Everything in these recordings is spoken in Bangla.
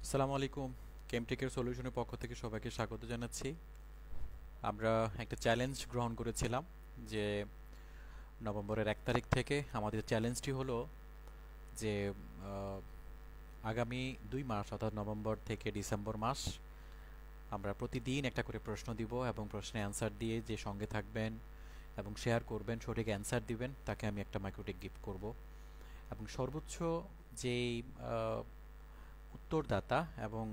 আসসালামু আলাইকুম। কেমটেকের সলিউশনের পক্ষ থেকে সবাইকে স্বাগত জানাচ্ছি। আমরা একটা চ্যালেঞ্জ গ্রহণ করেছিলাম যে নভেম্বরের 1 তারিখ থেকে আমাদের চ্যালেঞ্জটি হলো যে আহ, আগামী 2 মাস অর্থাৎ নভেম্বর থেকে ডিসেম্বর মাস আমরা প্রতিদিন একটা করে প্রশ্ন দিব এবং প্রশ্নে অ্যান্সার দিয়ে যে সঙ্গে থাকবেন এবং শেয়ার করবেন, সঠিক অ্যান্সার দিবেন, তাকে আমি একটা মাইক্রোটেক গিফট করব। এবং সর্বোচ্চ যেই আহ, উত্তরদাতা এবং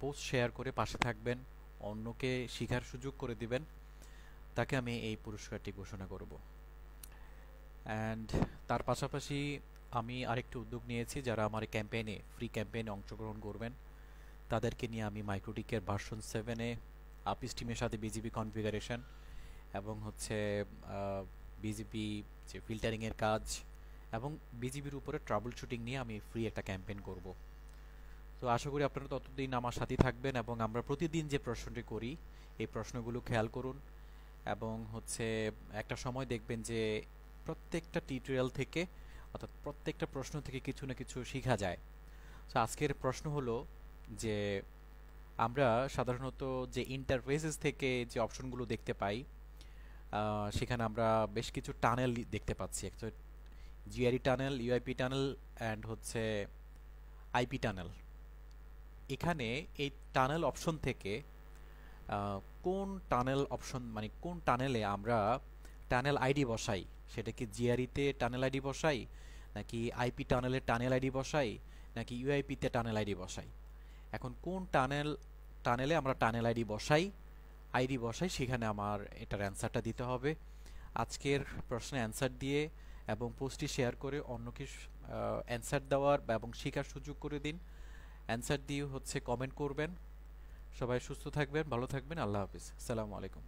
পোস্ট শেয়ার করে পাশে থাকবেন, অন্যকে শেখার সুযোগ করে দিবেন, তাকে আমি এই পুরস্কারটি ঘোষণা করব। অ্যান্ড তার পাশাপাশি আমি আরেকটি উদ্যোগ নিয়েছি, যারা আমার ক্যাম্পেইনে ফ্রি ক্যাম্পেইনে অংশগ্রহণ করবেন তাদেরকে নিয়ে আমি মাইক্রোটিকের ভার্সন 7-এ আপ স্টিমের সাথে বিজিবি কনফিগারেশন এবং বিজিবি যে ফিল্টারিংয়ের কাজ এবং বিজিবির উপরে ট্রাবল শুটিং নিয়ে আমি ফ্রি একটা ক্যাম্পেইন করব। তো আশা করি আপনারা ততদিন আমার সাথেই থাকবেন এবং আমরা প্রতিদিন যে প্রশ্নটি করি এই প্রশ্নগুলো খেয়াল করুন এবং একটা সময় দেখবেন যে প্রত্যেকটা টিউটোরিয়াল থেকে অর্থাৎ প্রত্যেকটা প্রশ্ন থেকে কিছু না কিছু শেখা যায়। তো আজকের প্রশ্ন হলো যে আমরা সাধারণত যে ইন্টারফেসেস থেকে যে অপশনগুলো দেখতে পাই, সেখানে আমরা বেশ কিছু টানেল দেখতে পাচ্ছি, একটা GRE tunnel, UIP tunnel and IP tunnel. এখানে এই টানেল অপশন থেকে আহ, কোন টানেল অপশন মানে কোন টানেলে আমরা টানেল আইডি বসাই, সেটা কি জিআরইতে টানেল আইডি বসাই, নাকি আইপি টানেলে টানেল আইডি বসাই, নাকি ইউআইপিতে টানেল আইডি বসাই। এখন কোন টানেলে আমরা টানেল আইডি বসাই সেখানে আমার এটার অ্যান্সারটা দিতে হবে। আজকের প্রশ্নের অ্যান্সার দিয়ে এবং পোস্টটি শেয়ার করে অন্যকে অ্যান্সার দেওয়ার এবং শেখার সুযোগ করে দিন। অ্যান্সার দিয়ে কমেন্ট করবেন। সবাই সুস্থ থাকবেন, ভালো থাকবেন। আল্লাহ হাফিজ। আসসালামু আলাইকুম।